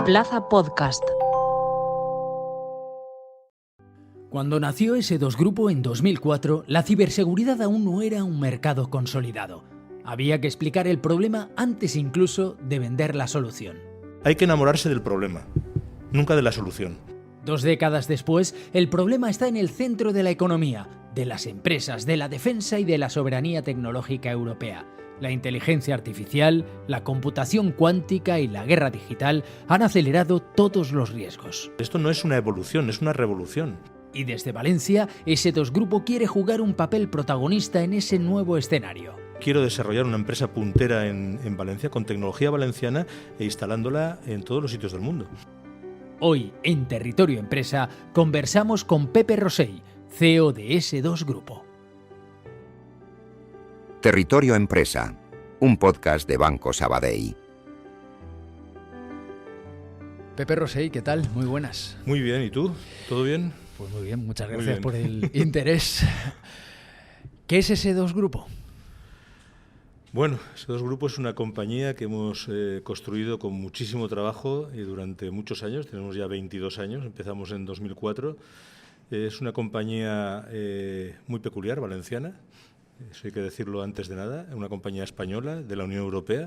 Plaza Podcast. Cuando nació S2 Grupo en 2004, la ciberseguridad aún no era un mercado consolidado. Había que explicar el problema antes incluso de vender la solución. Hay que enamorarse del problema, nunca de la solución. 2 décadas después, el problema está en el centro de la economía, de las empresas, de la defensa y de la soberanía tecnológica europea. La inteligencia artificial, la computación cuántica y la guerra digital han acelerado todos los riesgos. Esto no es una evolución, es una revolución. Y desde Valencia, S2 Grupo quiere jugar un papel protagonista en ese nuevo escenario. Quiero desarrollar una empresa puntera en Valencia con tecnología valenciana e instalándola en todos los sitios del mundo. Hoy, en Territorio Empresa, conversamos con Pepe Rosell, CEO de S2 Grupo. Territorio Empresa, un podcast de Banco Sabadell. Pepe Rosell, ¿qué tal? Muy buenas. Muy bien, ¿y tú? ¿Todo bien? Pues muy bien, muchas gracias por el interés. ¿Qué es S2 Grupo? Bueno, S2 Grupo es una compañía que hemos construido con muchísimo trabajo y durante muchos años, tenemos ya 22 años, empezamos en 2004. Es una compañía muy peculiar, valenciana, eso hay que decirlo antes de nada, una compañía española de la Unión Europea,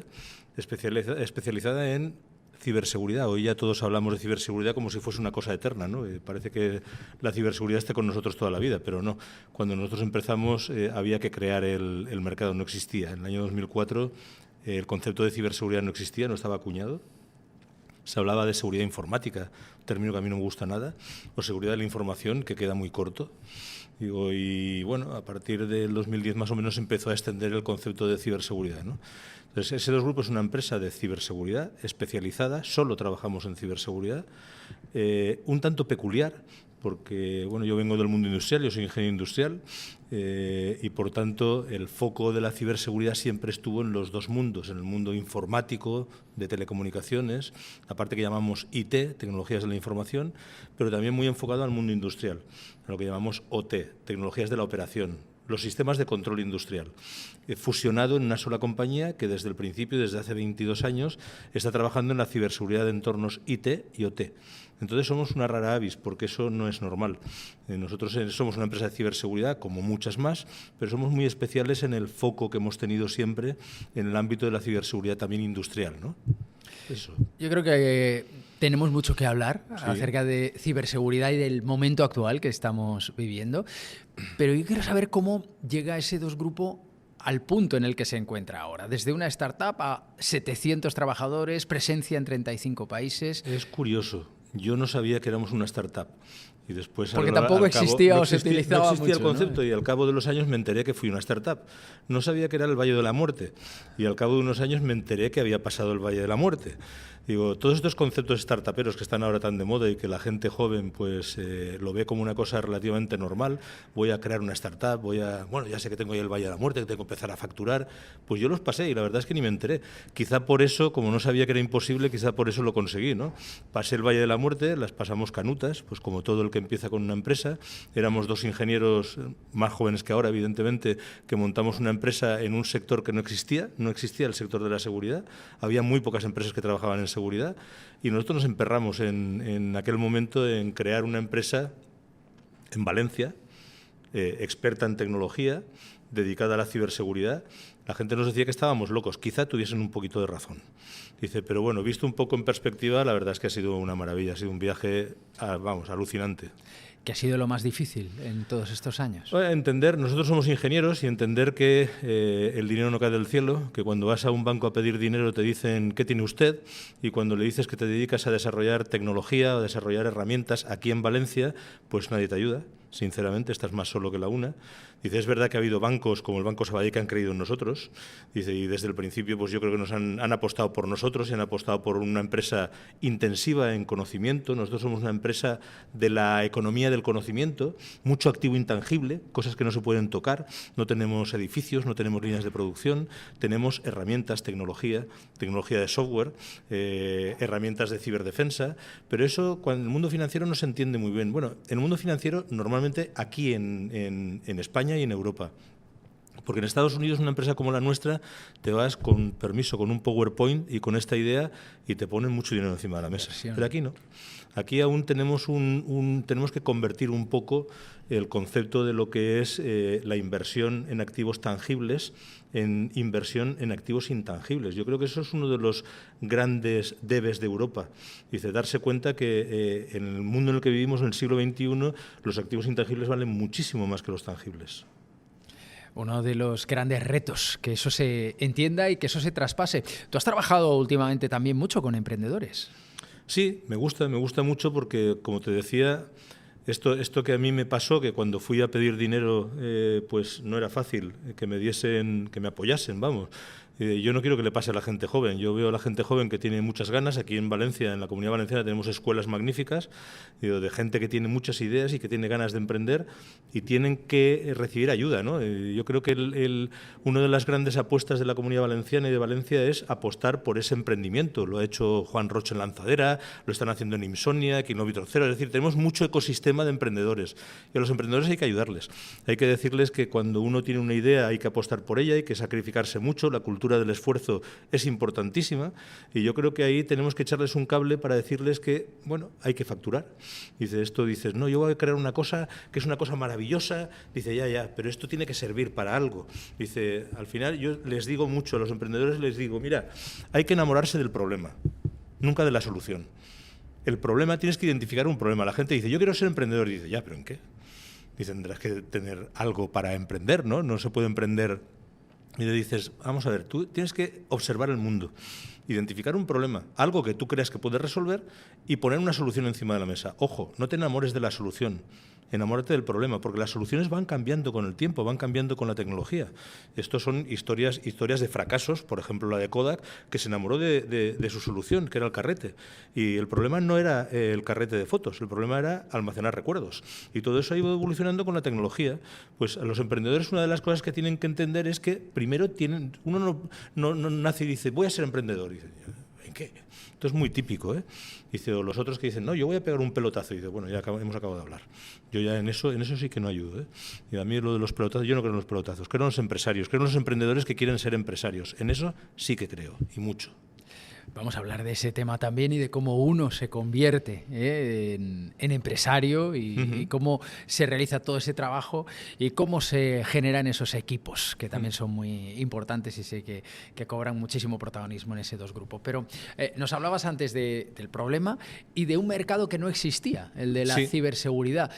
especializada en ciberseguridad. Hoy ya todos hablamos de ciberseguridad como si fuese una cosa eterna, ¿no? Parece que la ciberseguridad esté con nosotros toda la vida, pero no. Cuando nosotros empezamos había que crear el mercado, no existía. En el año 2004 el concepto de ciberseguridad no existía, no estaba acuñado. Se hablaba de seguridad informática, un término que a mí no me gusta nada, o seguridad de la información, que queda muy corto. Y bueno, a partir del 2010 más o menos empezó a extender el concepto de ciberseguridad, ¿no? Entonces, S2 Grupo es una empresa de ciberseguridad especializada, solo trabajamos en ciberseguridad, un tanto peculiar, porque bueno, yo vengo del mundo industrial, yo soy ingeniero industrial, y por tanto el foco de la ciberseguridad siempre estuvo en los dos mundos, en el mundo informático, de telecomunicaciones, la parte que llamamos IT, tecnologías de la información, pero también muy enfocado al mundo industrial, en lo que llamamos OT, tecnologías de la operación, los sistemas de control industrial, fusionado en una sola compañía que desde el principio, desde hace 22 años, está trabajando en la ciberseguridad de entornos IT y OT. Entonces somos una rara avis, porque eso no es normal. Nosotros somos una empresa de ciberseguridad, como muchas más, pero somos muy especiales en el foco que hemos tenido siempre en el ámbito de la ciberseguridad también industrial, ¿no? Eso. Yo creo que tenemos mucho que hablar acerca de ciberseguridad y del momento actual que estamos viviendo, pero yo quiero saber cómo llega S2 Grupo al punto en el que se encuentra ahora, desde una startup a 700 trabajadores, presencia en 35 países. Es curioso, yo no sabía que éramos una startup. Y después, porque tampoco existía o se utilizaba no existía mucho, el concepto, ¿no? Y al cabo de los años me enteré que fui una startup. No sabía que era el Valle de la Muerte y al cabo de unos años me enteré que había pasado el Valle de la Muerte. Digo, todos estos conceptos startuperos que están ahora tan de moda y que la gente joven pues lo ve como una cosa relativamente normal, voy a crear una startup, bueno, ya sé que tengo ahí el Valle de la Muerte, que tengo que empezar a facturar, pues yo los pasé y la verdad es que ni me enteré. Quizá por eso, como no sabía que era imposible, quizá por eso lo conseguí, ¿no? Pasé el Valle de la Muerte, las pasamos canutas, pues como todo el que empieza con una empresa. Éramos 2 ingenieros más jóvenes que ahora, evidentemente, que montamos una empresa en un sector que no existía el sector de la seguridad. Había muy pocas empresas que trabajaban en seguridad y nosotros nos emperramos en aquel momento en crear una empresa en Valencia, experta en tecnología, dedicada a la ciberseguridad. La gente nos decía que estábamos locos, quizá tuviesen un poquito de razón. Dice, pero bueno, visto un poco en perspectiva, la verdad es que ha sido una maravilla, ha sido un viaje, alucinante. ¿Qué ha sido lo más difícil en todos estos años? Entender, nosotros somos ingenieros y entender que el dinero no cae del cielo, que cuando vas a un banco a pedir dinero te dicen ¿qué tiene usted? Y cuando le dices que te dedicas a desarrollar tecnología o desarrollar herramientas aquí en Valencia, pues nadie te ayuda. Sinceramente, estás más solo que la una. Dice, es verdad que ha habido bancos como el Banco Sabadell que han creído en nosotros. Dice, y desde el principio pues yo creo que nos han apostado por nosotros y han apostado por una empresa intensiva en conocimiento. Nosotros somos una empresa de la economía del conocimiento, mucho activo intangible, cosas que no se pueden tocar. No tenemos edificios, no tenemos líneas de producción, tenemos herramientas, tecnología de software, herramientas de ciberdefensa, pero eso cuando en el mundo financiero no se entiende muy bien. Bueno, en el mundo financiero normalmente aquí en España y en Europa. Porque en Estados Unidos una empresa como la nuestra te vas con permiso, con un PowerPoint y con esta idea y te ponen mucho dinero encima de la mesa. Pero aquí no. Aquí aún tenemos tenemos que convertir un poco el concepto de lo que es la inversión en activos tangibles en inversión en activos intangibles. Yo creo que eso es uno de los grandes debes de Europa. Dice, darse cuenta que en el mundo en el que vivimos, en el siglo XXI, los activos intangibles valen muchísimo más que los tangibles. Uno de los grandes retos, que eso se entienda y que eso se traspase. Tú has trabajado últimamente también mucho con emprendedores. Sí, me gusta mucho porque, como te decía, esto que a mí me pasó, que cuando fui a pedir dinero, pues no era fácil que me apoyasen, vamos. Yo no quiero que le pase a la gente joven. Yo veo a la gente joven que tiene muchas ganas. Aquí en Valencia, en la Comunidad Valenciana, tenemos escuelas magníficas de gente que tiene muchas ideas y que tiene ganas de emprender y tienen que recibir ayuda, ¿no? Yo creo que una de las grandes apuestas de la Comunidad Valenciana y de Valencia es apostar por ese emprendimiento. Lo ha hecho Juan Roche en Lanzadera, lo están haciendo en Insomnia, Kilómetro Cero. Es decir, tenemos mucho ecosistema de emprendedores y a los emprendedores hay que ayudarles. Hay que decirles que cuando uno tiene una idea hay que apostar por ella, hay que sacrificarse mucho. La cultura del esfuerzo es importantísima y yo creo que ahí tenemos que echarles un cable para decirles que, bueno, hay que facturar. Dices, no, yo voy a crear una cosa que es una cosa maravillosa. Dice, ya, pero esto tiene que servir para algo. Dice, al final yo les digo mucho a los emprendedores, les digo, mira, hay que enamorarse del problema, nunca de la solución. El problema, tienes que identificar un problema. La gente dice, yo quiero ser emprendedor. Y dice, ya, ¿pero en qué? Dice, tendrás que tener algo para emprender, ¿no? No se puede emprender. Y le dices, vamos a ver, tú tienes que observar el mundo, identificar un problema, algo que tú creas que puedes resolver y poner una solución encima de la mesa. Ojo, no te enamores de la solución, enamórate del problema, porque las soluciones van cambiando con el tiempo, van cambiando con la tecnología. Estos son historias de fracasos, por ejemplo la de Kodak, que se enamoró de su solución, que era el carrete. Y el problema no era el carrete de fotos, el problema era almacenar recuerdos. Y todo eso ha ido evolucionando con la tecnología. Pues a los emprendedores una de las cosas que tienen que entender es que primero uno no nace y dice, voy a ser emprendedor. Y dice, ¿en qué? Esto es muy típico, ¿eh? Dice, o los otros que dicen, no, yo voy a pegar un pelotazo. Y dice, bueno, ya hemos acabado de hablar. Yo ya en eso sí que no ayudo, ¿eh? Y a mí lo de los pelotazos, yo no creo en los pelotazos, creo en los empresarios, creo en los emprendedores que quieren ser empresarios. En eso sí que creo, y mucho. Vamos a hablar de ese tema también y de cómo uno se convierte en empresario y cómo se realiza todo ese trabajo y cómo se generan esos equipos, que también son muy importantes y sé que cobran muchísimo protagonismo en ese dos grupos. Pero nos hablabas antes del problema y de un mercado que no existía, el de la ciberseguridad.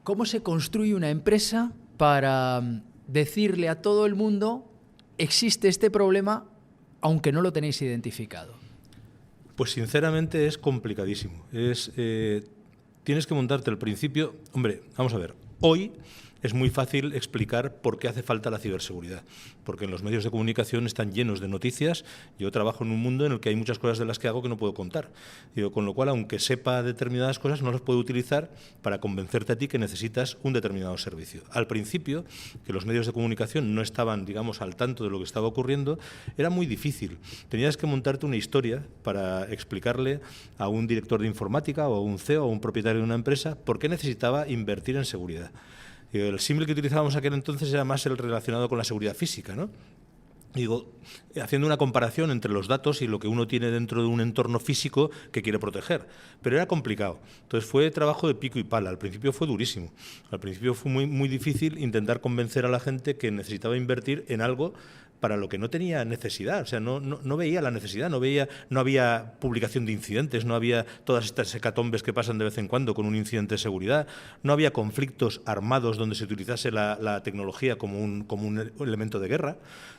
¿Cómo se construye una empresa para decirle a todo el mundo, existe este problema, aunque no lo tenéis identificado? Pues sinceramente es complicadísimo. Tienes que montarte al principio. Hombre, vamos a ver, hoy es muy fácil explicar por qué hace falta la ciberseguridad, porque en los medios de comunicación están llenos de noticias. Yo trabajo en un mundo en el que hay muchas cosas de las que hago que no puedo contar. Con lo cual, aunque sepa determinadas cosas, no las puedo utilizar para convencerte a ti que necesitas un determinado servicio. Al principio, que los medios de comunicación no estaban, digamos, al tanto de lo que estaba ocurriendo, era muy difícil. Tenías que montarte una historia para explicarle a un director de informática o a un CEO o a un propietario de una empresa por qué necesitaba invertir en seguridad. El símil que utilizábamos aquel entonces era más el relacionado con la seguridad física, ¿no? Digo, haciendo una comparación entre los datos y lo que uno tiene dentro de un entorno físico que quiere proteger. Pero era complicado. Entonces fue trabajo de pico y pala. Al principio fue durísimo. Al principio fue muy, muy difícil intentar convencer a la gente que necesitaba invertir en algo para lo que no tenía necesidad. O sea, no veía la necesidad, no había publicación de incidentes, no había todas estas hecatombes que pasan de vez en cuando con un incidente de seguridad, no había conflictos armados donde se utilizase la tecnología como un elemento de guerra.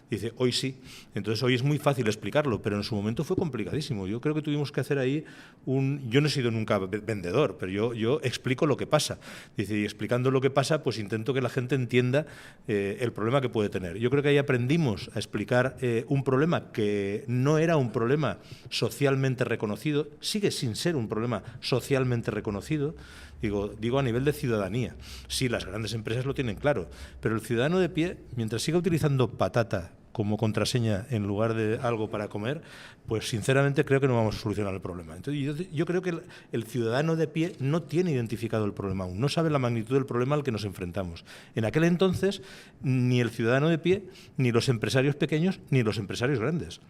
Dice, hoy sí. Entonces hoy es muy fácil explicarlo, pero en su momento fue complicadísimo. Yo creo que tuvimos que hacer ahí yo no he sido nunca vendedor, pero yo explico lo que pasa. Dice, y explicando lo que pasa, pues intento que la gente entienda el problema que puede tener. Yo creo que ahí aprendimos a explicar un problema que no era un problema socialmente reconocido, sigue sin ser un problema socialmente reconocido. Digo a nivel de ciudadanía. Sí, las grandes empresas lo tienen claro, pero el ciudadano de pie, mientras siga utilizando patata como contraseña en lugar de algo para comer, pues sinceramente creo que no vamos a solucionar el problema. Entonces, yo creo que el ciudadano de pie no tiene identificado el problema aún, no sabe la magnitud del problema al que nos enfrentamos. En aquel entonces, ni el ciudadano de pie, ni los empresarios pequeños, ni los empresarios grandes.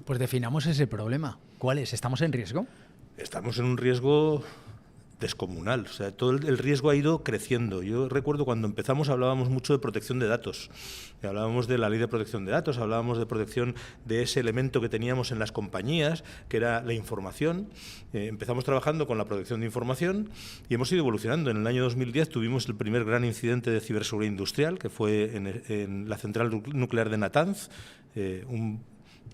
Pues definamos ese problema. ¿Cuál es? ¿Estamos en riesgo? Estamos en un riesgo descomunal. O sea, todo el riesgo ha ido creciendo. Yo recuerdo cuando empezamos hablábamos mucho de protección de datos. Hablábamos de la ley de protección de datos, hablábamos de protección de ese elemento que teníamos en las compañías, que era la información. Empezamos trabajando con la protección de información y hemos ido evolucionando. En el año 2010 tuvimos el primer gran incidente de ciberseguridad industrial, que fue en la central nuclear de Natanz, un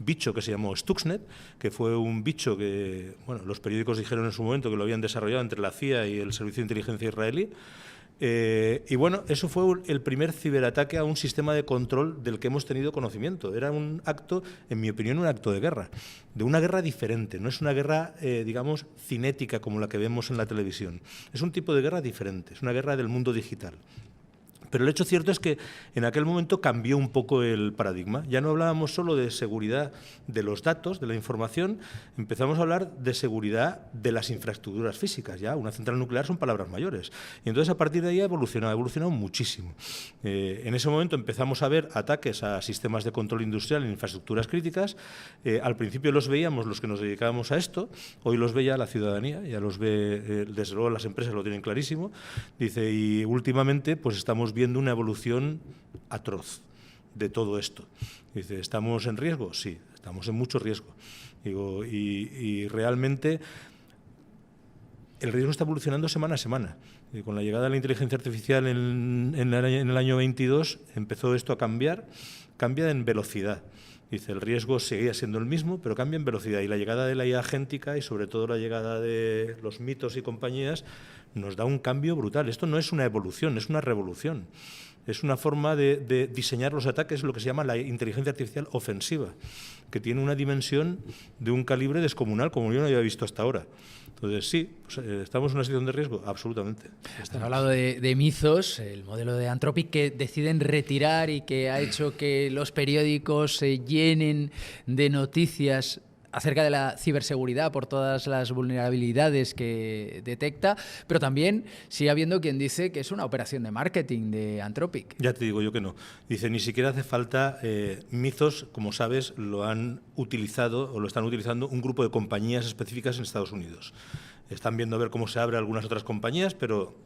bicho que se llamó Stuxnet, que fue un bicho que, bueno, los periódicos dijeron en su momento que lo habían desarrollado entre la CIA y el Servicio de Inteligencia israelí. Y bueno, eso fue el primer ciberataque a un sistema de control del que hemos tenido conocimiento. Era un acto, en mi opinión, un acto de guerra, de una guerra diferente. No es una guerra, digamos, cinética como la que vemos en la televisión. Es un tipo de guerra diferente, es una guerra del mundo digital. Pero el hecho cierto es que en aquel momento cambió un poco el paradigma. Ya no hablábamos solo de seguridad de los datos, de la información, empezamos a hablar de seguridad de las infraestructuras físicas. Ya una central nuclear son palabras mayores. Y entonces a partir de ahí ha evolucionado muchísimo. En ese momento empezamos a ver ataques a sistemas de control industrial en infraestructuras críticas. Al principio los veíamos los que nos dedicábamos a esto, hoy los ve ya la ciudadanía, ya los ve, desde luego las empresas lo tienen clarísimo. Dice, y últimamente pues estamos viendo una evolución atroz de todo esto. Dice, ¿estamos en riesgo? Sí, estamos en mucho riesgo. Digo, y realmente el riesgo está evolucionando semana a semana. Y con la llegada de la inteligencia artificial en el año 22 empezó esto a cambiar, cambia en velocidad. Dice, el riesgo seguía siendo el mismo, pero cambia en velocidad. Y la llegada de la IA agéntica y sobre todo la llegada de los mitos y compañías nos da un cambio brutal. Esto no es una evolución, es una revolución. Es una forma de diseñar los ataques, lo que se llama la inteligencia artificial ofensiva, que tiene una dimensión de un calibre descomunal como yo no había visto hasta ahora. Entonces, sí, pues, ¿estamos en una situación de riesgo? Absolutamente. Has hablado de Mythos, el modelo de Anthropic que deciden retirar y que ha hecho que los periódicos se llenen de noticias acerca de la ciberseguridad por todas las vulnerabilidades que detecta, pero también sigue habiendo quien dice que es una operación de marketing de Anthropic. Ya te digo yo que no. Dice, ni siquiera hace falta. Mythos, como sabes, lo han utilizado o lo están utilizando un grupo de compañías específicas en Estados Unidos. Están viendo a ver cómo se abre algunas otras compañías, pero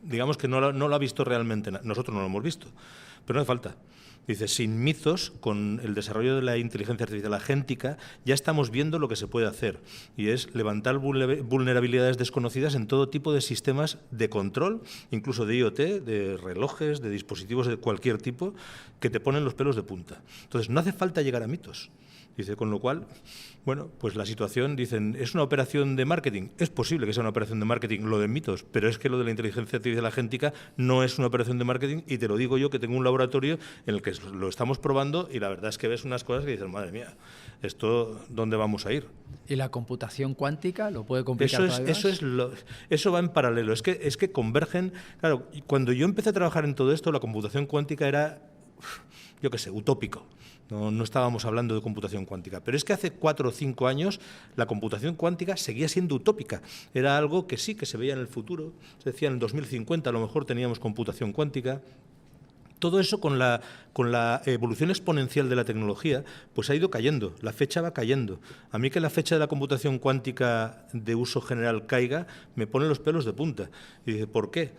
digamos que no lo ha visto realmente. Nosotros no lo hemos visto, pero no hace falta. Dice, sin Mythos, con el desarrollo de la inteligencia artificial agéntica, ya estamos viendo lo que se puede hacer, y es levantar vulnerabilidades desconocidas en todo tipo de sistemas de control, incluso de IoT, de relojes, de dispositivos de cualquier tipo, que te ponen los pelos de punta. Entonces, no hace falta llegar a Mythos. Dice, con lo cual, bueno, pues la situación, dicen, ¿es una operación de marketing? Es posible que sea una operación de marketing lo de Mythos, pero es que lo de la inteligencia artificial agéntica no es una operación de marketing, y te lo digo yo que tengo un laboratorio en el que lo estamos probando y la verdad es que ves unas cosas que dices, madre mía, ¿esto dónde vamos a ir? ¿Y la computación cuántica lo puede complicar todavía más? Eso va en paralelo, es que convergen. Claro, cuando yo empecé a trabajar en todo esto, la computación cuántica era, yo qué sé, utópico. No estábamos hablando de computación cuántica. Pero es que hace 4 o 5 años la computación cuántica seguía siendo utópica. Era algo que sí, que se veía en el futuro. Se decía en el 2050 a lo mejor teníamos computación cuántica. Todo eso con la evolución exponencial de la tecnología, pues ha ido cayendo, la fecha va cayendo. A mí que la fecha de la computación cuántica de uso general caiga, me pone los pelos de punta. Y dice, ¿por qué?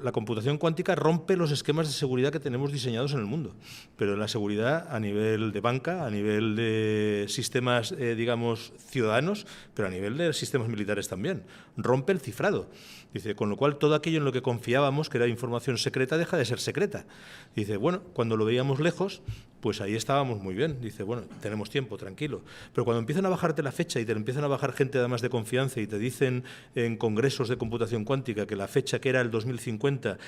La computación cuántica rompe los esquemas de seguridad que tenemos diseñados en el mundo, pero la seguridad a nivel de banca, a nivel de sistemas, digamos, ciudadanos, pero a nivel de sistemas militares también. Rompe el cifrado. Dice, con lo cual todo aquello en lo que confiábamos, que era información secreta, deja de ser secreta. Dice, bueno, cuando lo veíamos lejos, pues ahí estábamos muy bien. Dice, bueno, tenemos tiempo, tranquilo. Pero cuando empiezan a bajarte la fecha y te empiezan a bajar gente además de confianza y te dicen en congresos de computación cuántica que la fecha que era el 2050,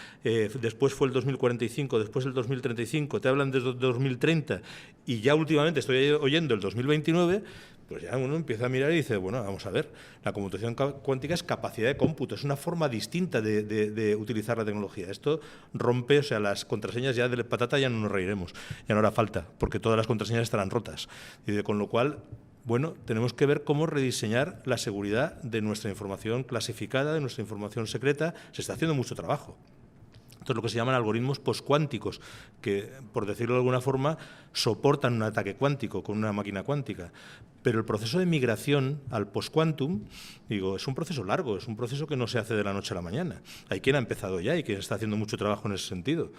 después fue el 2045, después el 2035, te hablan de 2030 y ya últimamente estoy oyendo el 2029, Pues ya uno empieza a mirar y dice, bueno, vamos a ver, la computación cuántica es capacidad de cómputo, es una forma distinta de utilizar la tecnología. Esto rompe, o sea, las contraseñas ya de patata ya no nos reiremos, ya no hará falta, porque todas las contraseñas estarán rotas. Y con lo cual, bueno, tenemos que ver cómo rediseñar la seguridad de nuestra información clasificada, de nuestra información secreta. Se está haciendo mucho trabajo. Esto es lo que se llaman algoritmos postcuánticos, que, por decirlo de alguna forma, soportan un ataque cuántico con una máquina cuántica. Pero el proceso de migración al postquantum, digo, es un proceso largo, es un proceso que no se hace de la noche a la mañana. Hay quien ha empezado ya y quien está haciendo mucho trabajo en ese sentido.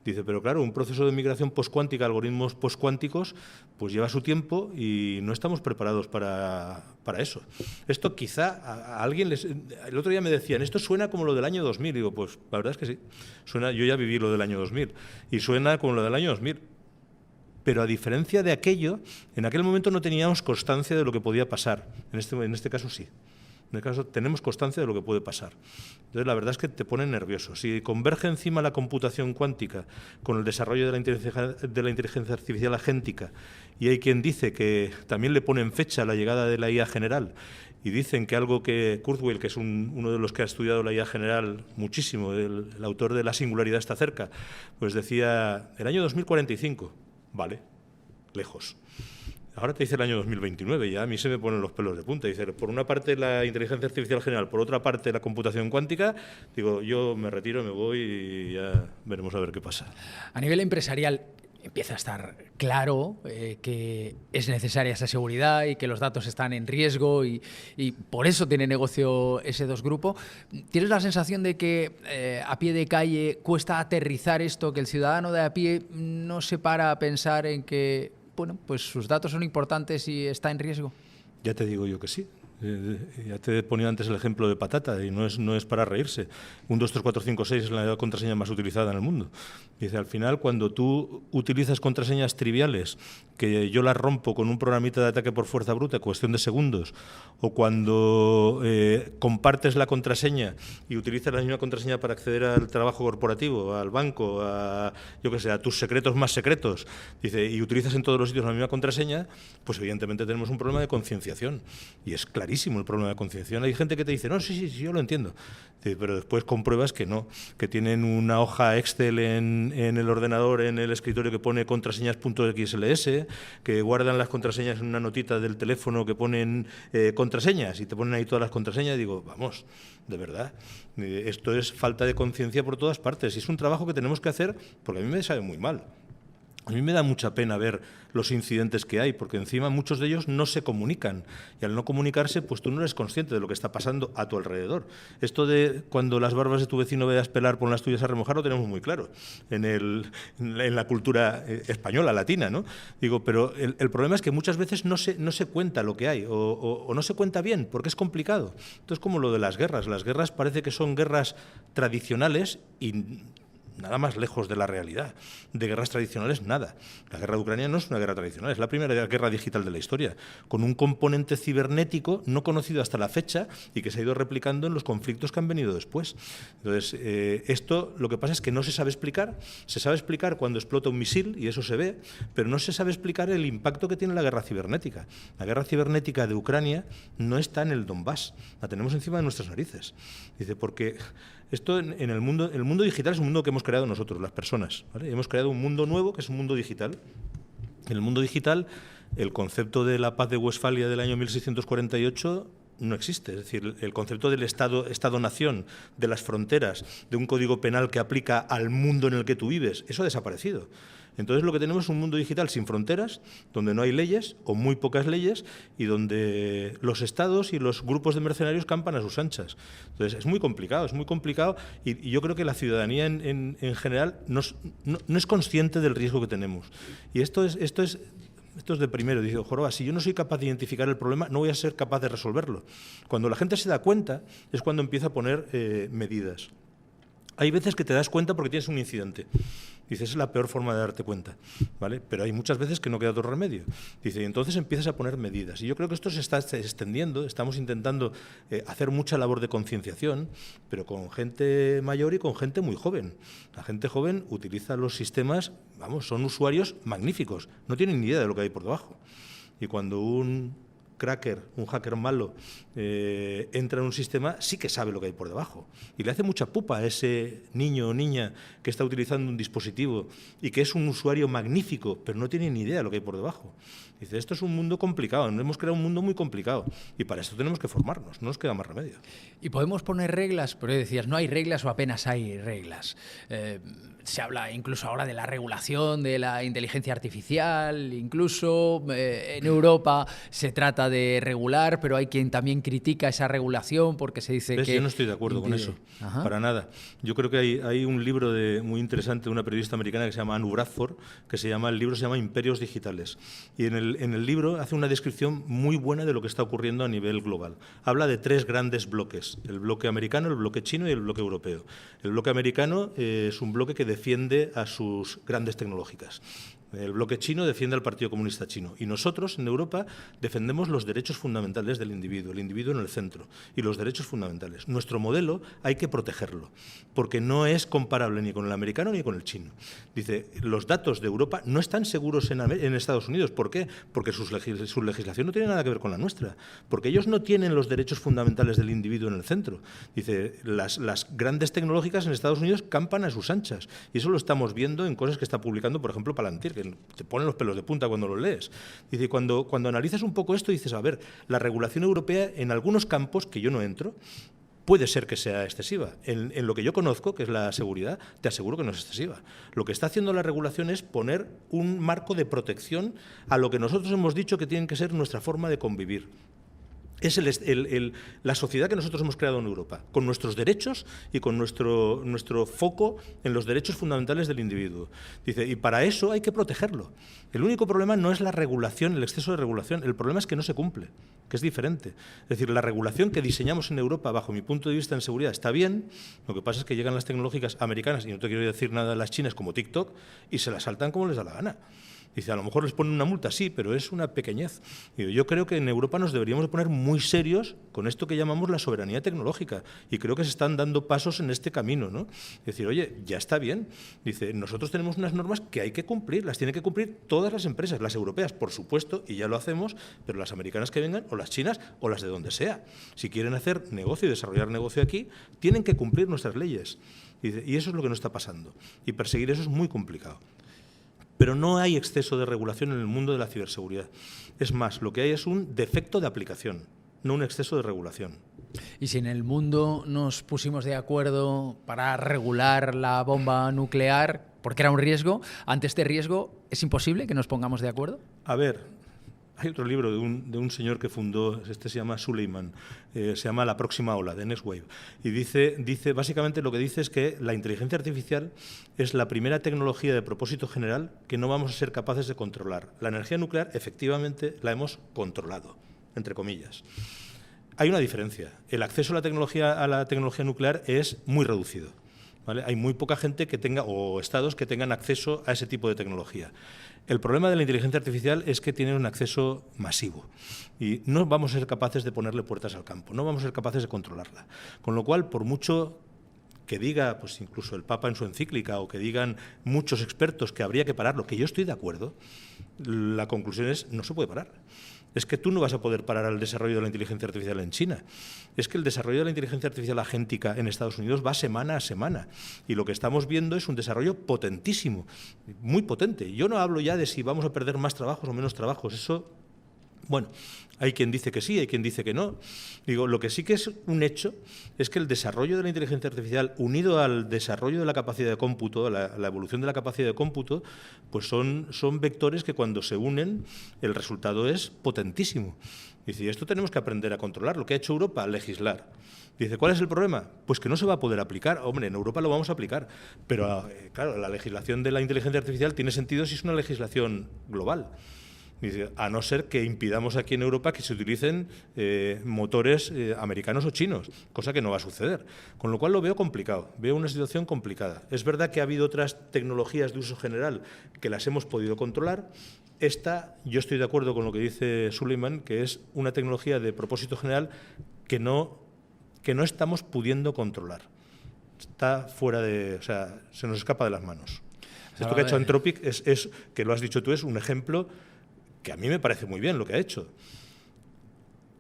Dice, pero claro, un proceso de migración postcuántica, algoritmos postcuánticos, pues lleva su tiempo y no estamos preparados para eso. Esto quizá a alguien el otro día me decían, esto suena como lo del año 2000. Digo, pues la verdad es que sí. Yo ya viví lo del año 2000 y suena como lo del año 2000. Pero a diferencia de aquello, en aquel momento no teníamos constancia de lo que podía pasar. En este caso sí. En este caso tenemos constancia de lo que puede pasar. Entonces, la verdad es que te pone nervioso. Si converge encima la computación cuántica con el desarrollo de la inteligencia artificial agéntica, y hay quien dice que también le ponen fecha a la llegada de la IA general, y dicen que algo que Kurzweil, que es uno de los que ha estudiado la IA general muchísimo, el autor de La singularidad está cerca, pues decía, el año 2045, vale, lejos. Ahora te dice el año 2029, ya a mí se me ponen los pelos de punta. Dice, por una parte la inteligencia artificial general, por otra parte la computación cuántica. Digo, yo me retiro, me voy y ya veremos a ver qué pasa. A nivel empresarial empieza a estar claro que es necesaria esa seguridad y que los datos están en riesgo y por eso tiene negocio ese dos grupo. ¿Tienes la sensación de que a pie de calle cuesta aterrizar esto, que el ciudadano de a pie no se para a pensar en que bueno, pues sus datos son importantes y está en riesgo? Ya te digo yo que sí. Ya te he ponido antes el ejemplo de patata y no es para reírse. 1, 2, 3, 4, 5, 6 es la contraseña más utilizada en el mundo. Dice, al final, cuando tú utilizas contraseñas triviales, que yo las rompo con un programita de ataque por fuerza bruta, cuestión de segundos, o cuando compartes la contraseña y utilizas la misma contraseña para acceder al trabajo corporativo, al banco, a tus secretos más secretos, dice, y utilizas en todos los sitios la misma contraseña, pues evidentemente tenemos un problema de concienciación. Y es clarísimo el problema de concienciación. Hay gente que te dice, no, sí, yo lo entiendo. Pero después compruebas que no, que tienen una hoja Excel en el ordenador, en el escritorio, que pone contraseñas.xls, que guardan las contraseñas en una notita del teléfono que ponen contraseñas y te ponen ahí todas las contraseñas. Y digo, vamos, de verdad, esto es falta de conciencia por todas partes. Y es un trabajo que tenemos que hacer porque a mí me sabe muy mal. A mí me da mucha pena ver los incidentes que hay, porque encima muchos de ellos no se comunican. Y al no comunicarse, pues tú no eres consciente de lo que está pasando a tu alrededor. Esto de cuando las barbas de tu vecino veas pelar, pon las tuyas a remojar, lo tenemos muy claro en la cultura española, latina, ¿no? Digo, pero el problema es que muchas veces no se cuenta lo que hay, o no se cuenta bien, porque es complicado. Esto es como lo de las guerras. Las guerras parece que son guerras tradicionales y nada más lejos de la realidad. De guerras tradicionales, nada. La guerra de Ucrania no es una guerra tradicional, es la primera guerra digital de la historia, con un componente cibernético no conocido hasta la fecha y que se ha ido replicando en los conflictos que han venido después. Entonces, esto lo que pasa es que no se sabe explicar. Se sabe explicar cuando explota un misil, y eso se ve, pero no se sabe explicar el impacto que tiene la guerra cibernética. La guerra cibernética de Ucrania no está en el Donbass, la tenemos encima de nuestras narices. Dice, porque esto en el mundo digital es un mundo que hemos creado nosotros, las personas, ¿vale? Hemos creado un mundo nuevo que es un mundo digital. En el mundo digital, el concepto de la paz de Westfalia del año 1648 no existe. Es decir, el concepto del Estado-nación, de las fronteras, de un código penal que aplica al mundo en el que tú vives, eso ha desaparecido. Entonces lo que tenemos es un mundo digital sin fronteras, donde no hay leyes o muy pocas leyes y donde los estados y los grupos de mercenarios campan a sus anchas. Entonces es muy complicado y yo creo que la ciudadanía en general no es consciente del riesgo que tenemos. Y esto es de primero. Dice, joroba, si yo no soy capaz de identificar el problema, no voy a ser capaz de resolverlo. Cuando la gente se da cuenta es cuando empieza a poner medidas. Hay veces que te das cuenta porque tienes un incidente. Dices, es la peor forma de darte cuenta, ¿vale? Pero hay muchas veces que no queda otro remedio. Dice, y entonces empiezas a poner medidas. Y yo creo que esto se está extendiendo. Estamos intentando hacer mucha labor de concienciación, pero con gente mayor y con gente muy joven. La gente joven utiliza los sistemas, vamos, son usuarios magníficos. No tienen ni idea de lo que hay por debajo. Y cuando un cracker, un hacker malo, entra en un sistema, sí que sabe lo que hay por debajo. Y le hace mucha pupa a ese niño o niña que está utilizando un dispositivo y que es un usuario magnífico, pero no tiene ni idea de lo que hay por debajo. Dice, esto es un mundo complicado, hemos creado un mundo muy complicado y para esto tenemos que formarnos, no nos queda más remedio. Y podemos poner reglas, pero decías, no hay reglas o apenas hay reglas. Se habla incluso ahora de la regulación de la inteligencia artificial, incluso en Europa se trata de regular, pero hay quien también critica esa regulación porque se dice que... Yo no estoy de acuerdo con eso, para nada. Yo creo que hay un libro muy interesante de una periodista americana que se llama Anu Bradford, el libro se llama Imperios Digitales. Y en el libro hace una descripción muy buena de lo que está ocurriendo a nivel global. Habla de 3 grandes bloques, el bloque americano, el bloque chino y el bloque europeo. El bloque americano es un bloque que defiende a sus grandes tecnológicas. El bloque chino defiende al Partido Comunista Chino y nosotros en Europa defendemos los derechos fundamentales del individuo, el individuo en el centro y los derechos fundamentales. Nuestro modelo hay que protegerlo porque no es comparable ni con el americano ni con el chino. Dice, los datos de Europa no están seguros en Estados Unidos. ¿Por qué? Porque su legislación no tiene nada que ver con la nuestra, porque ellos no tienen los derechos fundamentales del individuo en el centro. Dice, las grandes tecnológicas en Estados Unidos campan a sus anchas y eso lo estamos viendo en cosas que está publicando, por ejemplo, Palantir, que te ponen los pelos de punta cuando lo lees. Dice, cuando analizas un poco esto, dices, a ver, la regulación europea en algunos campos que yo no entro, puede ser que sea excesiva. En lo que yo conozco, que es la seguridad, te aseguro que no es excesiva. Lo que está haciendo la regulación es poner un marco de protección a lo que nosotros hemos dicho que tiene que ser nuestra forma de convivir. Es la sociedad que nosotros hemos creado en Europa, con nuestros derechos y con nuestro foco en los derechos fundamentales del individuo. Dice, y para eso hay que protegerlo. El único problema no es la regulación, el exceso de regulación, el problema es que no se cumple, que es diferente. Es decir, la regulación que diseñamos en Europa, bajo mi punto de vista en seguridad, está bien, lo que pasa es que llegan las tecnológicas americanas, y no te quiero decir nada de las chinas como TikTok, y se las saltan como les da la gana. Dice, a lo mejor les ponen una multa, sí, pero es una pequeñez. Yo creo que en Europa nos deberíamos de poner muy serios con esto que llamamos la soberanía tecnológica y creo que se están dando pasos en este camino, ¿no? Es decir, oye, ya está bien. Dice, nosotros tenemos unas normas que hay que cumplir, las tienen que cumplir todas las empresas, las europeas, por supuesto, y ya lo hacemos, pero las americanas que vengan, o las chinas, o las de donde sea. Si quieren hacer negocio y desarrollar negocio aquí, tienen que cumplir nuestras leyes. Dice, y eso es lo que no está pasando. Y perseguir eso es muy complicado. Pero no hay exceso de regulación en el mundo de la ciberseguridad. Es más, lo que hay es un defecto de aplicación, no un exceso de regulación. Y si en el mundo nos pusimos de acuerdo para regular la bomba nuclear, porque era un riesgo, ante este riesgo, ¿es imposible que nos pongamos de acuerdo? A ver, hay otro libro de un señor que fundó, se llama Suleiman, se llama La próxima ola, de Next Wave, y dice, básicamente lo que dice es que la inteligencia artificial es la primera tecnología de propósito general que no vamos a ser capaces de controlar. La energía nuclear, efectivamente, la hemos controlado, entre comillas. Hay una diferencia. El acceso a la tecnología nuclear es muy reducido, ¿vale? Hay muy poca gente que tenga, o estados que tengan acceso a ese tipo de tecnología. El problema de la inteligencia artificial es que tiene un acceso masivo y no vamos a ser capaces de ponerle puertas al campo, no vamos a ser capaces de controlarla. Con lo cual, por mucho que diga, pues incluso el Papa en su encíclica, o que digan muchos expertos que habría que pararlo, que yo estoy de acuerdo, la conclusión es no se puede parar. Es que tú no vas a poder parar el desarrollo de la inteligencia artificial en China. Es que el desarrollo de la inteligencia artificial agéntica en Estados Unidos va semana a semana. Y lo que estamos viendo es un desarrollo potentísimo, muy potente. Yo no hablo ya de si vamos a perder más trabajos o menos trabajos. Eso, bueno, hay quien dice que sí, hay quien dice que no. Digo, lo que sí que es un hecho es que el desarrollo de la inteligencia artificial, unido al desarrollo de la capacidad de cómputo, la evolución de la capacidad de cómputo, pues son vectores que cuando se unen el resultado es potentísimo. Dice, y esto tenemos que aprender a controlar. Lo que ha hecho Europa, legislar. Dice, ¿cuál es el problema? Pues que no se va a poder aplicar. Hombre, en Europa lo vamos a aplicar, pero claro, la legislación de la inteligencia artificial tiene sentido si es una legislación global. Dice, a no ser que impidamos aquí en Europa que se utilicen motores americanos o chinos, cosa que no va a suceder. Con lo cual lo veo complicado, veo una situación complicada. Es verdad que ha habido otras tecnologías de uso general que las hemos podido controlar. Esta, yo estoy de acuerdo con lo que dice Suleiman, que es una tecnología de propósito general que no estamos pudiendo controlar. Está fuera de, o sea, se nos escapa de las manos. Esto que ha hecho Anthropic es, que lo has dicho tú, es un ejemplo que a mí me parece muy bien lo que ha hecho.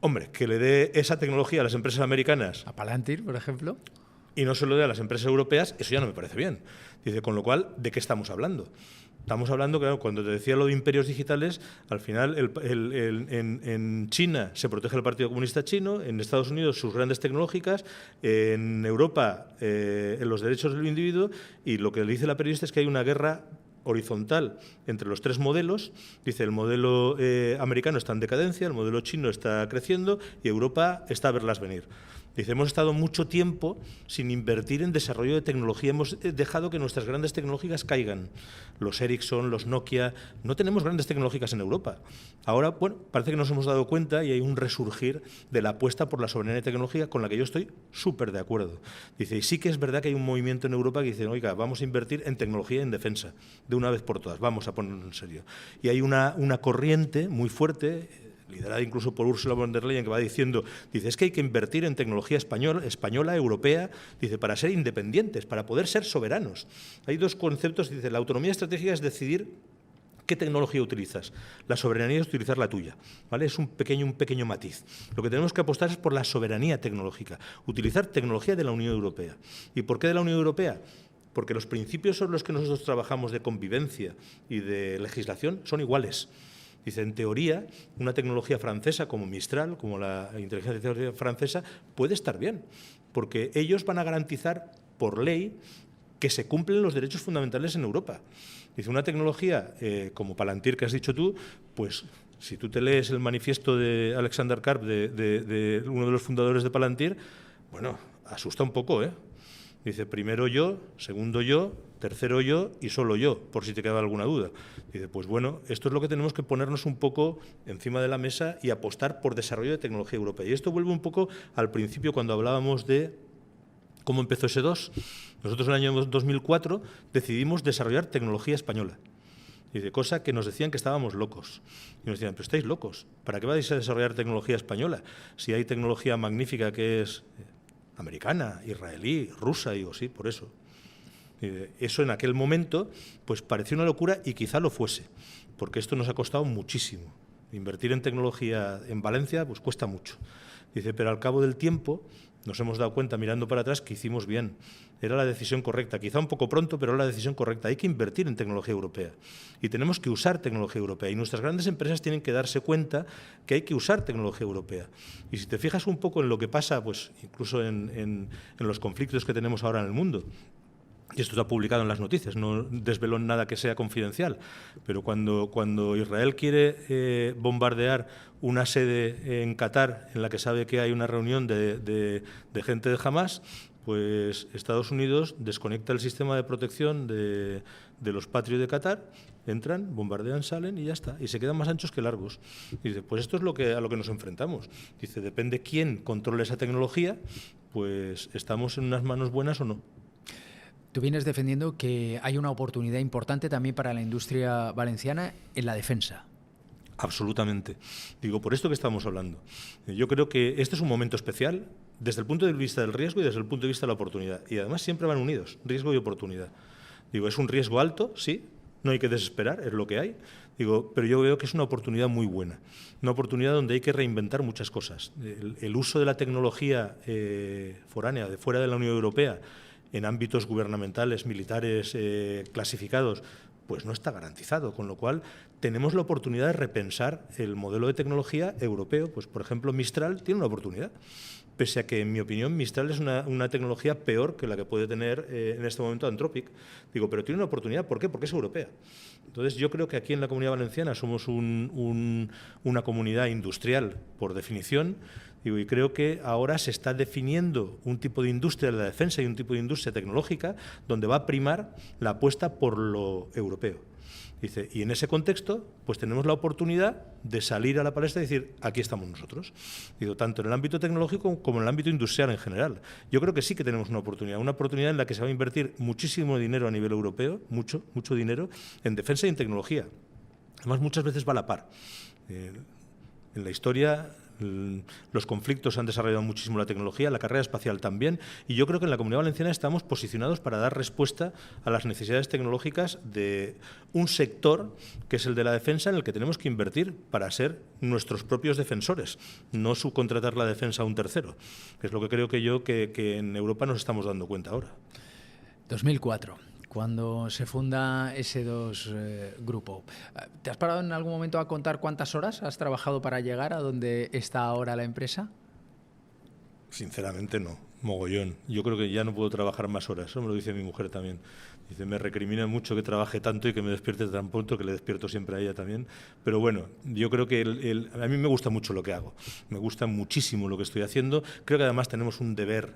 Hombre, que le dé esa tecnología a las empresas americanas. A Palantir, por ejemplo. Y no se lo dé a las empresas europeas, eso ya no me parece bien. Dice, con lo cual, ¿de qué estamos hablando? Estamos hablando que cuando te decía lo de imperios digitales, al final en China se protege el Partido Comunista Chino, en Estados Unidos sus grandes tecnológicas, en Europa en los derechos del individuo, y lo que le dice la periodista es que hay una guerra horizontal entre los tres modelos. Dice, el modelo americano está en decadencia, el modelo chino está creciendo y Europa está a verlas venir. Dice, hemos estado mucho tiempo sin invertir en desarrollo de tecnología, hemos dejado que nuestras grandes tecnológicas caigan. Los Ericsson, los Nokia, no tenemos grandes tecnológicas en Europa. Ahora, bueno, parece que nos hemos dado cuenta y hay un resurgir de la apuesta por la soberanía tecnológica con la que yo estoy súper de acuerdo. Dice, y sí que es verdad que hay un movimiento en Europa que dice, oiga, vamos a invertir en tecnología y en defensa, de una vez por todas, vamos a ponerlo en serio. Y hay una corriente muy fuerte, liderada incluso por Ursula von der Leyen, que va diciendo, dice, es que hay que invertir en tecnología española, europea, dice, para ser independientes, para poder ser soberanos. Hay dos conceptos, dice, la autonomía estratégica es decidir qué tecnología utilizas, la soberanía es utilizar la tuya, ¿vale? Es un pequeño matiz. Lo que tenemos que apostar es por la soberanía tecnológica, utilizar tecnología de la Unión Europea. ¿Y por qué de la Unión Europea? Porque los principios sobre los que nosotros trabajamos de convivencia y de legislación son iguales. Dice, en teoría, una tecnología francesa como Mistral, como la inteligencia artificial francesa, puede estar bien, porque ellos van a garantizar por ley que se cumplen los derechos fundamentales en Europa. Dice, una tecnología como Palantir, que has dicho tú, pues si tú te lees el manifiesto de Alexander Karp, de uno de los fundadores de Palantir, bueno, asusta un poco, ¿eh? Dice, primero yo, segundo yo, tercero yo y solo yo, por si te queda alguna duda. Dice, pues bueno, esto es lo que tenemos que ponernos un poco encima de la mesa y apostar por desarrollo de tecnología europea. Y esto vuelve un poco al principio cuando hablábamos de cómo empezó S2. Nosotros en el año 2004 decidimos desarrollar tecnología española. Dice, cosa que nos decían que estábamos locos. Y nos decían, pero estáis locos, ¿para qué vais a desarrollar tecnología española? Si hay tecnología magnífica que es americana, israelí, rusa, digo, sí, por eso. Eso en aquel momento pues pareció una locura y quizá lo fuese, porque esto nos ha costado muchísimo. Invertir en tecnología en Valencia pues cuesta mucho. Dice, pero al cabo del tiempo nos hemos dado cuenta, mirando para atrás, que hicimos bien. Era la decisión correcta, quizá un poco pronto, pero era la decisión correcta. Hay que invertir en tecnología europea y tenemos que usar tecnología europea. Y nuestras grandes empresas tienen que darse cuenta que hay que usar tecnología europea. Y si te fijas un poco en lo que pasa, pues incluso en los conflictos que tenemos ahora en el mundo, y esto está publicado en las noticias, no desveló nada que sea confidencial, pero cuando Israel quiere bombardear una sede en Qatar en la que sabe que hay una reunión de gente de Hamás, pues Estados Unidos desconecta el sistema de protección de los Patriot de Qatar, entran, bombardean, salen y ya está, y se quedan más anchos que largos. Y dice, pues esto es a lo que nos enfrentamos. Dice, depende quién controle esa tecnología, pues estamos en unas manos buenas o no. Tú vienes defendiendo que hay una oportunidad importante también para la industria valenciana en la defensa. Absolutamente. Digo, por esto que estamos hablando. Yo creo que este es un momento especial desde el punto de vista del riesgo y desde el punto de vista de la oportunidad. Y además siempre van unidos, riesgo y oportunidad. Digo, es un riesgo alto, sí, no hay que desesperar, es lo que hay. Digo, pero yo veo que es una oportunidad muy buena. Una oportunidad donde hay que reinventar muchas cosas. El uso de la tecnología foránea, de fuera de la Unión Europea, en ámbitos gubernamentales, militares, clasificados, pues no está garantizado, con lo cual tenemos la oportunidad de repensar el modelo de tecnología europeo. Pues, por ejemplo, Mistral tiene una oportunidad, pese a que, en mi opinión, Mistral es una tecnología peor que la que puede tener en este momento Anthropic. Digo, pero tiene una oportunidad, ¿por qué? Porque es europea. Entonces, yo creo que aquí en la Comunidad Valenciana somos una comunidad industrial, por definición. Digo, y creo que ahora se está definiendo un tipo de industria de la defensa y un tipo de industria tecnológica donde va a primar la apuesta por lo europeo. Dice, y en ese contexto, pues tenemos la oportunidad de salir a la palestra y decir, aquí estamos nosotros. Digo, tanto en el ámbito tecnológico como en el ámbito industrial en general. Yo creo que sí que tenemos una oportunidad en la que se va a invertir muchísimo dinero a nivel europeo, mucho dinero, en defensa y en tecnología. Además, muchas veces va a la par. En la historia, Los conflictos han desarrollado muchísimo la tecnología, la carrera espacial también, y yo creo que en la Comunidad Valenciana estamos posicionados para dar respuesta a las necesidades tecnológicas de un sector que es el de la defensa, en el que tenemos que invertir para ser nuestros propios defensores, no subcontratar la defensa a un tercero, que es lo que creo que en Europa nos estamos dando cuenta ahora. 2004. Cuando se funda S2 Grupo. ¿Te has parado en algún momento a contar cuántas horas has trabajado para llegar a donde está ahora la empresa? Sinceramente no, mogollón. Yo creo que ya no puedo trabajar más horas, eso me lo dice mi mujer también. Dice, me recrimina mucho que trabaje tanto y que me despierte tan pronto, que le despierto siempre a ella también. Pero bueno, yo creo que a mí me gusta mucho lo que hago. Me gusta muchísimo lo que estoy haciendo. Creo que además tenemos un deber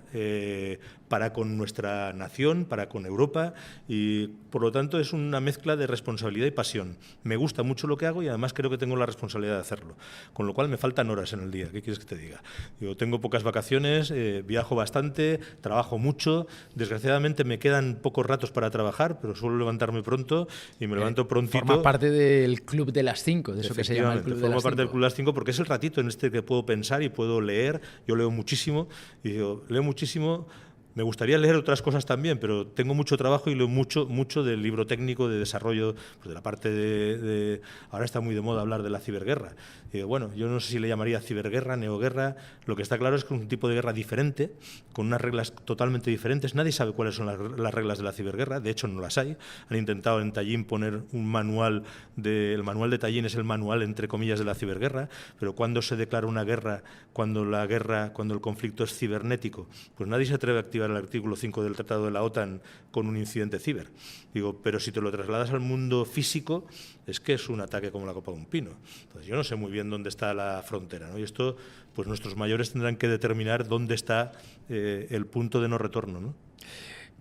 para con nuestra nación, para con Europa, y por lo tanto es una mezcla de responsabilidad y pasión. Me gusta mucho lo que hago y además creo que tengo la responsabilidad de hacerlo. Con lo cual me faltan horas en el día. ¿Qué quieres que te diga? Yo tengo pocas vacaciones, viajo bastante, trabajo mucho. Desgraciadamente me quedan pocos ratos para trabajar, pero suelo levantarme pronto y me levanto prontito. Forma parte del club de las 5, de eso que se llama el club de las 5. Forma parte del club de las 5 porque es el ratito en este que puedo pensar y puedo leer. Yo leo muchísimo y digo, leo muchísimo. Me gustaría leer otras cosas también, pero tengo mucho trabajo y leo mucho del libro técnico, de desarrollo, pues de la parte de... Ahora está muy de moda hablar de la ciberguerra. Y bueno, yo no sé si le llamaría ciberguerra, neoguerra. Lo que está claro es que es un tipo de guerra diferente, con unas reglas totalmente diferentes. Nadie sabe cuáles son las reglas de la ciberguerra, de hecho no las hay. Han intentado en Tallinn poner un manual, el manual de Tallinn es el manual, entre comillas, de la ciberguerra, pero cuando se declara una guerra, cuando el conflicto es cibernético, pues nadie se atreve a activar el artículo 5 del Tratado de la OTAN con un incidente ciber. Digo, pero si te lo trasladas al mundo físico, es que es un ataque como la copa de un pino. Entonces yo no sé muy bien dónde está la frontera, ¿no? Y esto, pues nuestros mayores tendrán que determinar dónde está el punto de no retorno, ¿no?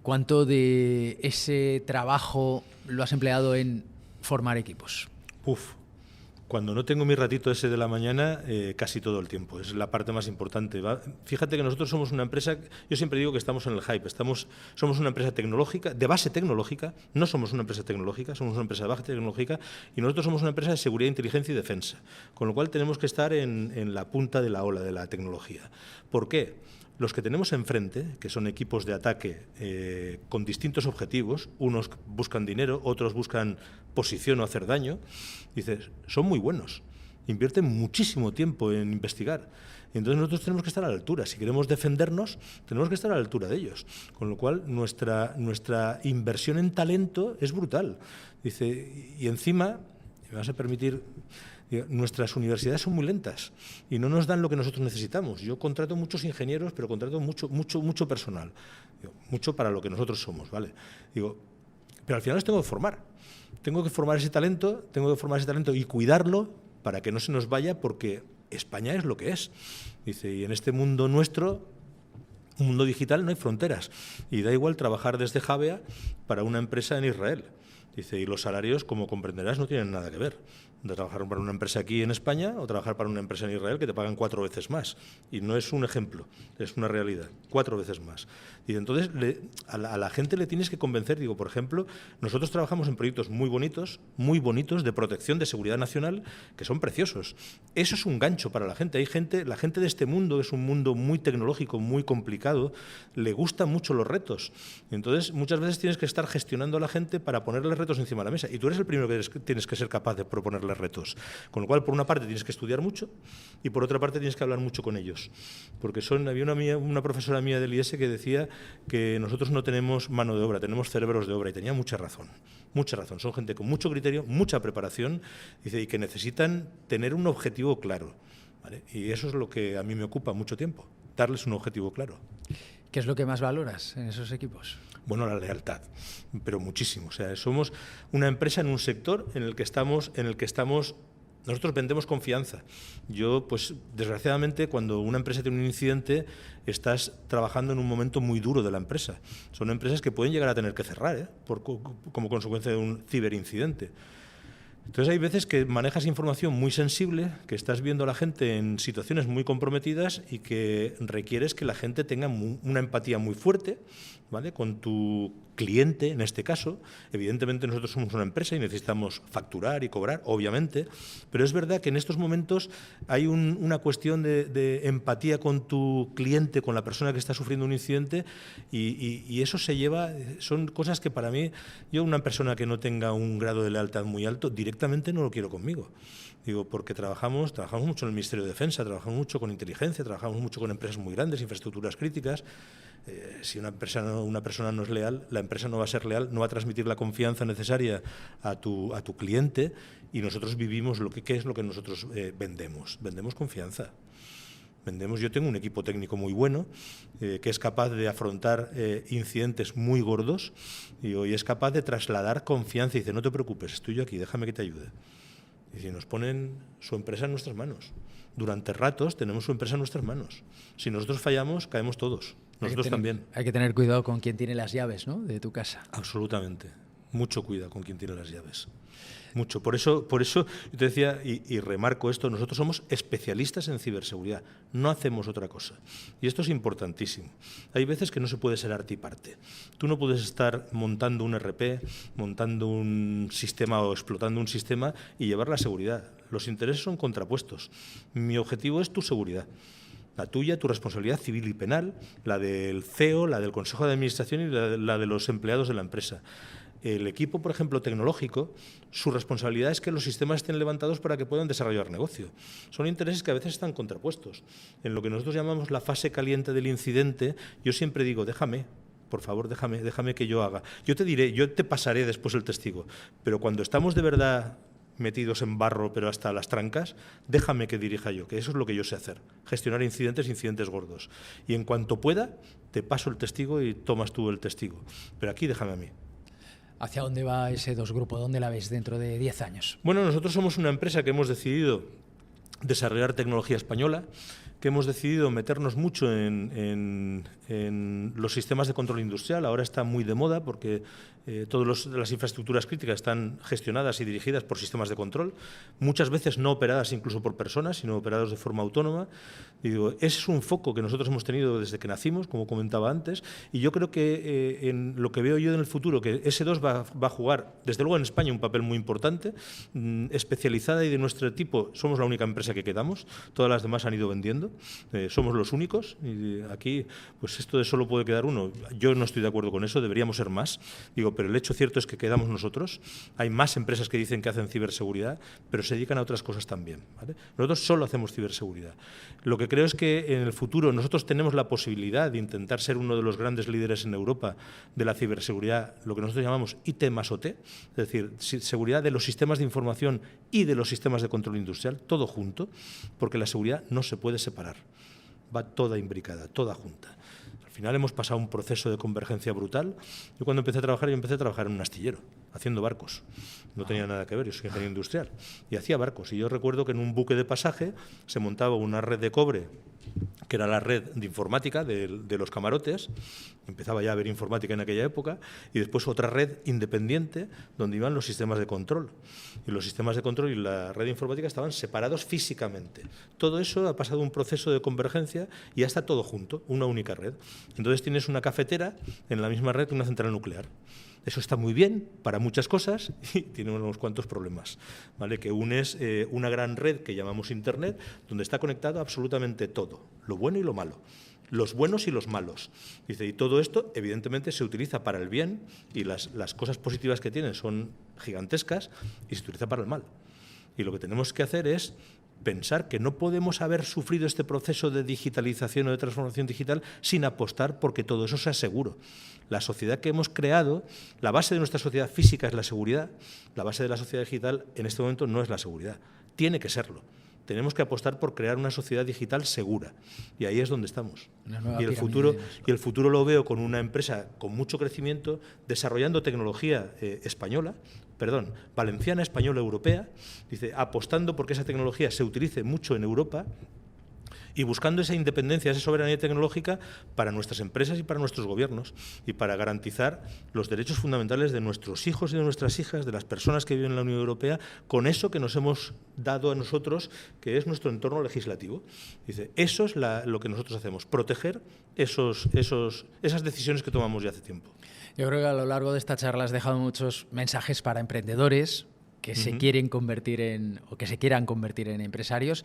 ¿Cuánto de ese trabajo lo has empleado en formar equipos? Cuando no tengo mi ratito ese de la mañana, casi todo el tiempo. Es la parte más importante. Fíjate que nosotros somos una empresa, yo siempre digo que estamos en el hype, somos una empresa tecnológica, de base tecnológica, no somos una empresa tecnológica, somos una empresa de base tecnológica y nosotros somos una empresa de seguridad, inteligencia y defensa, con lo cual tenemos que estar en la punta de la ola de la tecnología. ¿Por qué? Los que tenemos enfrente, que son equipos de ataque con distintos objetivos, unos buscan dinero, otros buscan posición o hacer daño, dices, son muy buenos, invierten muchísimo tiempo en investigar. Entonces nosotros tenemos que estar a la altura. Si queremos defendernos, tenemos que estar a la altura de ellos. Con lo cual nuestra inversión en talento es brutal. Dice, y encima, me vas a permitir... Nuestras universidades son muy lentas y no nos dan lo que nosotros necesitamos. Yo contrato muchos ingenieros, pero contrato mucho personal, mucho para lo que nosotros somos, ¿vale? Pero al final los tengo que formar. Tengo que formar ese talento y cuidarlo para que no se nos vaya, porque España es lo que es. Dice, y en este mundo nuestro, un mundo digital, no hay fronteras. Y da igual trabajar desde Javea para una empresa en Israel. Dice, y los salarios, como comprenderás, no tienen nada que ver de trabajar para una empresa aquí en España o trabajar para una empresa en Israel, que te pagan 4 veces más. Y no es un ejemplo, es una realidad, 4 veces más. Y entonces a la gente le tienes que convencer. Digo, por ejemplo, nosotros trabajamos en proyectos muy bonitos de protección de seguridad nacional, que son preciosos. Eso es un gancho para la gente. La gente de este mundo, es un mundo muy tecnológico, muy complicado, le gustan mucho los retos. Y entonces muchas veces tienes que estar gestionando a la gente para ponerle retos encima de la mesa. Y tú eres el primero que tienes que ser capaz de proponerle retos. Con lo cual, por una parte tienes que estudiar mucho y por otra parte tienes que hablar mucho con ellos. Porque había una profesora mía del IES que decía que nosotros no tenemos mano de obra, tenemos cerebros de obra, y tenía mucha razón. Mucha razón. Son gente con mucho criterio, mucha preparación, dice, y que necesitan tener un objetivo claro, ¿vale? Y eso es lo que a mí me ocupa mucho tiempo, darles un objetivo claro. ¿Qué es lo que más valoras en esos equipos? Bueno, la lealtad, pero muchísimo. O sea, somos una empresa en un sector en el que estamos. Nosotros vendemos confianza. Yo, pues, desgraciadamente, cuando una empresa tiene un incidente, estás trabajando en un momento muy duro de la empresa. Son empresas que pueden llegar a tener que cerrar, como consecuencia de un ciberincidente. Entonces hay veces que manejas información muy sensible, que estás viendo a la gente en situaciones muy comprometidas y que requieres que la gente tenga una empatía muy fuerte, ¿vale? Con tu cliente, en este caso. Evidentemente nosotros somos una empresa y necesitamos facturar y cobrar, obviamente, pero es verdad que en estos momentos hay una cuestión de empatía con tu cliente, con la persona que está sufriendo un incidente, y eso se lleva, son cosas que para mí, yo una persona que no tenga un grado de lealtad muy alto, directamente no lo quiero conmigo. Digo, porque trabajamos mucho en el Ministerio de Defensa, trabajamos mucho con inteligencia, trabajamos mucho con empresas muy grandes, infraestructuras críticas. Si una persona no es leal, la empresa no va a ser leal, no va a transmitir la confianza necesaria a tu cliente, y nosotros vivimos ¿qué es lo que nosotros vendemos? Vendemos confianza. Yo tengo un equipo técnico muy bueno que es capaz de afrontar incidentes muy gordos y es capaz de trasladar confianza y dice, no te preocupes, estoy yo aquí, déjame que te ayude. Y si nos ponen su empresa en nuestras manos. Durante ratos tenemos su empresa en nuestras manos. Si nosotros fallamos, caemos todos. Nosotros también. Hay que tener cuidado con quien tiene las llaves, ¿no?, de tu casa. Absolutamente. Mucho cuidado con quien tiene las llaves. Mucho. Por eso yo te decía, y remarco esto, nosotros somos especialistas en ciberseguridad, no hacemos otra cosa. Y esto es importantísimo. Hay veces que no se puede ser arte y parte. Tú no puedes estar montando un RP, montando un sistema o explotando un sistema y llevar la seguridad. Los intereses son contrapuestos. Mi objetivo es tu seguridad. La tuya, tu responsabilidad civil y penal, la del CEO, la del Consejo de Administración y la de los empleados de la empresa. El equipo, por ejemplo, tecnológico, su responsabilidad es que los sistemas estén levantados para que puedan desarrollar negocio. Son intereses que a veces están contrapuestos. En lo que nosotros llamamos la fase caliente del incidente, yo siempre digo, déjame, por favor, déjame que yo haga. Yo te diré, yo te pasaré después el testigo, pero cuando estamos de verdad metidos en barro, pero hasta las trancas, déjame que dirija yo, que eso es lo que yo sé hacer, gestionar incidentes gordos. Y en cuanto pueda, te paso el testigo y tomas tú el testigo. Pero aquí déjame a mí. ¿Hacia dónde va ese 2 Grupo? ¿Dónde la ves dentro de 10 años? Bueno, nosotros somos una empresa que hemos decidido desarrollar tecnología española, que hemos decidido meternos mucho en los sistemas de control industrial. Ahora está muy de moda porque todas las infraestructuras críticas están gestionadas y dirigidas por sistemas de control, muchas veces no operadas incluso por personas, sino operadas de forma autónoma. Y digo, ese es un foco que nosotros hemos tenido desde que nacimos, como comentaba antes, y yo creo que en lo que veo yo en el futuro, que S2 va a jugar, desde luego en España, un papel muy importante, especializada y de nuestro tipo. Somos la única empresa que quedamos, todas las demás han ido vendiendo, somos los únicos, y aquí pues esto de solo puede quedar uno. Yo no estoy de acuerdo con eso, deberíamos ser más, digo, pero el hecho cierto es que quedamos nosotros. Hay más empresas que dicen que hacen ciberseguridad, pero se dedican a otras cosas también, ¿vale? Nosotros solo hacemos ciberseguridad. Lo que creo es que en el futuro nosotros tenemos la posibilidad de intentar ser uno de los grandes líderes en Europa de la ciberseguridad, lo que nosotros llamamos IT más OT, es decir, seguridad de los sistemas de información y de los sistemas de control industrial, todo junto, porque la seguridad no se puede separar, va toda imbricada, toda junta. Al final hemos pasado un proceso de convergencia brutal. Yo cuando empecé a trabajar en un astillero, haciendo barcos. No tenía nada que ver, yo soy ingeniero industrial. Y hacía barcos. Y yo recuerdo que en un buque de pasaje se montaba una red de cobre, que era la red de informática de los camarotes. Empezaba ya a haber informática en aquella época. Y después otra red independiente, donde iban los sistemas de control. Y los sistemas de control y la red informática estaban separados físicamente. Todo eso ha pasado un proceso de convergencia y ya está todo junto, una única red. Entonces tienes una cafetera en la misma red que una central nuclear. Eso está muy bien para muchas cosas y tiene unos cuantos problemas, ¿vale? Que unes una gran red que llamamos Internet, donde está conectado absolutamente todo, lo bueno y lo malo, los buenos y los malos. Dice, y todo esto, evidentemente, se utiliza para el bien y las cosas positivas que tienen son gigantescas y se utiliza para el mal. Y lo que tenemos que hacer es pensar que no podemos haber sufrido este proceso de digitalización o de transformación digital sin apostar porque todo eso sea seguro. La sociedad que hemos creado, la base de nuestra sociedad física es la seguridad, la base de la sociedad digital en este momento no es la seguridad, tiene que serlo. Tenemos que apostar por crear una sociedad digital segura y ahí es donde estamos. Y el futuro lo veo con una empresa con mucho crecimiento, desarrollando tecnología valenciana, española, europea, dice, apostando porque esa tecnología se utilice mucho en Europa y buscando esa independencia, esa soberanía tecnológica para nuestras empresas y para nuestros gobiernos, y para garantizar los derechos fundamentales de nuestros hijos y de nuestras hijas, de las personas que viven en la Unión Europea, con eso que nos hemos dado a nosotros, que es nuestro entorno legislativo. Dice, eso es lo que nosotros hacemos, proteger esas decisiones que tomamos ya hace tiempo. Yo creo que a lo largo de esta charla has dejado muchos mensajes para emprendedores que se quieren convertir o que se quieran convertir en empresarios.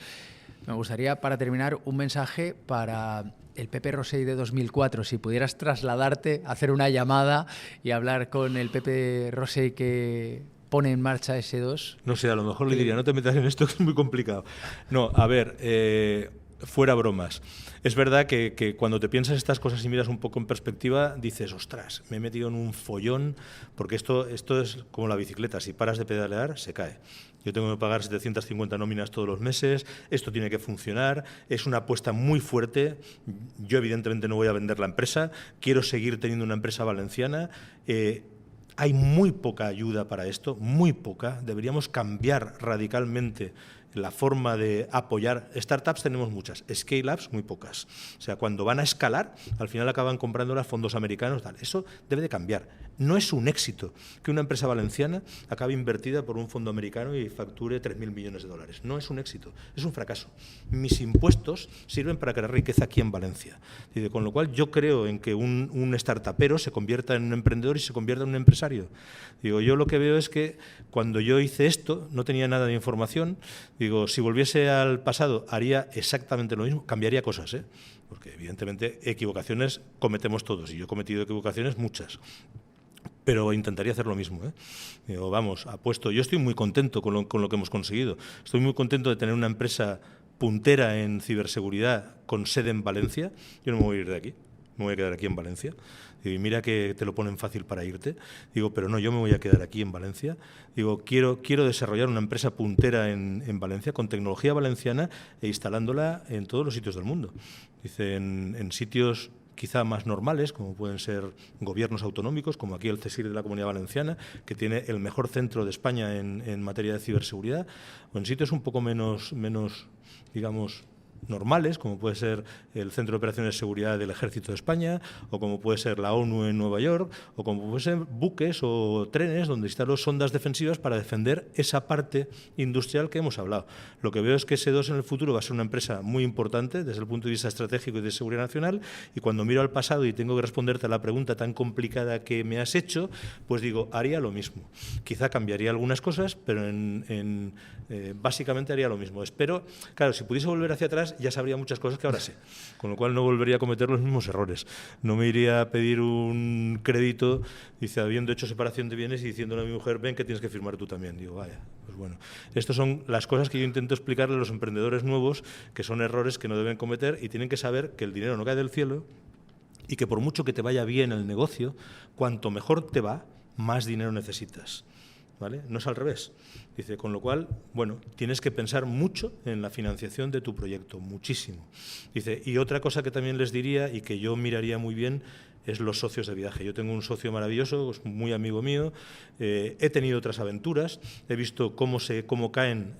Me gustaría, para terminar, un mensaje para el Pepe Rosell de 2004. Si pudieras trasladarte, hacer una llamada y hablar con el Pepe Rosell que pone en marcha S2. No sé, a lo mejor le diría, no te metas en esto, que es muy complicado. No, a ver, fuera bromas. Es verdad que cuando te piensas estas cosas y miras un poco en perspectiva, dices, ostras, me he metido en un follón, porque esto es como la bicicleta, si paras de pedalear, se cae. Yo tengo que pagar 750 nóminas todos los meses, esto tiene que funcionar, es una apuesta muy fuerte. Yo evidentemente no voy a vender la empresa, quiero seguir teniendo una empresa valenciana. Hay muy poca ayuda para esto, muy poca. Deberíamos cambiar radicalmente la forma de apoyar. Startups tenemos muchas, scale-ups muy pocas. O sea, cuando van a escalar, al final acaban comprando los fondos americanos. Tal. Eso debe de cambiar. No es un éxito que una empresa valenciana acabe invertida por un fondo americano y facture 3.000 millones de dólares. No es un éxito, es un fracaso. Mis impuestos sirven para crear riqueza aquí en Valencia. Y con lo cual yo creo en que un startupero se convierta en un emprendedor y se convierta en un empresario. Digo, yo lo que veo es que cuando yo hice esto no tenía nada de información. Digo, si volviese al pasado haría exactamente lo mismo, cambiaría cosas, porque evidentemente equivocaciones cometemos todos y yo he cometido equivocaciones muchas. Pero intentaría hacer lo mismo. Digo, vamos, apuesto. Yo estoy muy contento con lo que hemos conseguido. Estoy muy contento de tener una empresa puntera en ciberseguridad con sede en Valencia. Yo no me voy a ir de aquí, me voy a quedar aquí en Valencia. Y mira que te lo ponen fácil para irte. Digo, pero no, yo me voy a quedar aquí en Valencia. Digo, quiero desarrollar una empresa puntera en Valencia con tecnología valenciana e instalándola en todos los sitios del mundo. Dice, en sitios quizá más normales, como pueden ser gobiernos autonómicos, como aquí el CSIR de la Comunidad Valenciana, que tiene el mejor centro de España en materia de ciberseguridad, o en sitios un poco menos digamos, normales, como puede ser el Centro de Operaciones de Seguridad del Ejército de España, o como puede ser la ONU en Nueva York, o como puede ser buques o trenes donde instalan sondas defensivas para defender esa parte industrial que hemos hablado. Lo que veo es que S2 en el futuro va a ser una empresa muy importante desde el punto de vista estratégico y de seguridad nacional, y cuando miro al pasado y tengo que responderte a la pregunta tan complicada que me has hecho, pues digo, haría lo mismo. Quizá cambiaría algunas cosas, pero básicamente haría lo mismo. Espero, claro, si pudiese volver hacia atrás, ya sabría muchas cosas que ahora sé, con lo cual no volvería a cometer los mismos errores. No me iría a pedir un crédito, dice, habiendo hecho separación de bienes y diciéndole a mi mujer, ven que tienes que firmar tú también. Digo, vaya, pues bueno. Estas son las cosas que yo intento explicarle a los emprendedores nuevos, que son errores que no deben cometer y tienen que saber que el dinero no cae del cielo y que por mucho que te vaya bien el negocio, cuanto mejor te va, más dinero necesitas. ¿Vale? No es al revés. Dice, con lo cual, bueno, tienes que pensar mucho en la financiación de tu proyecto, muchísimo. Dice, y otra cosa que también les diría y que yo miraría muy bien es los socios de viaje. Yo tengo un socio maravilloso, es muy amigo mío, he tenido otras aventuras, he visto cómo caen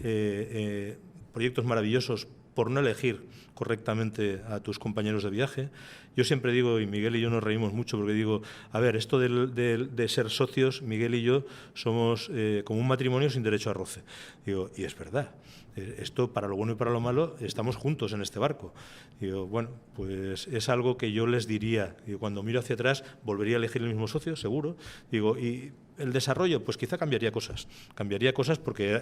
proyectos maravillosos por no elegir correctamente a tus compañeros de viaje. Yo siempre digo, y Miguel y yo nos reímos mucho, porque digo, a ver, esto de ser socios, Miguel y yo somos como un matrimonio sin derecho a roce. Digo, y es verdad. Esto, para lo bueno y para lo malo, estamos juntos en este barco. Digo, bueno, pues es algo que yo les diría. Digo, cuando miro hacia atrás, volvería a elegir el mismo socio, seguro. Digo, y el desarrollo, pues quizá cambiaría cosas porque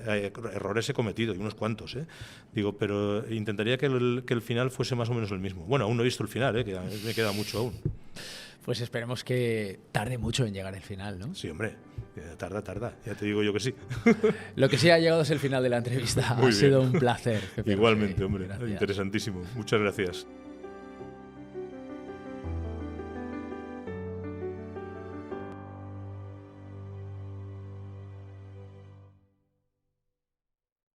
errores he cometido, y unos cuantos, Digo, pero intentaría que el final fuese más o menos el mismo. Bueno, aún no he visto el final, que me queda mucho aún. Pues esperemos que tarde mucho en llegar el final, ¿no? Sí, hombre, tarda, ya te digo yo que sí. Lo que sí ha llegado es el final de la entrevista. Ha sido un placer. Igualmente, hombre, gracias. Interesantísimo. Muchas gracias.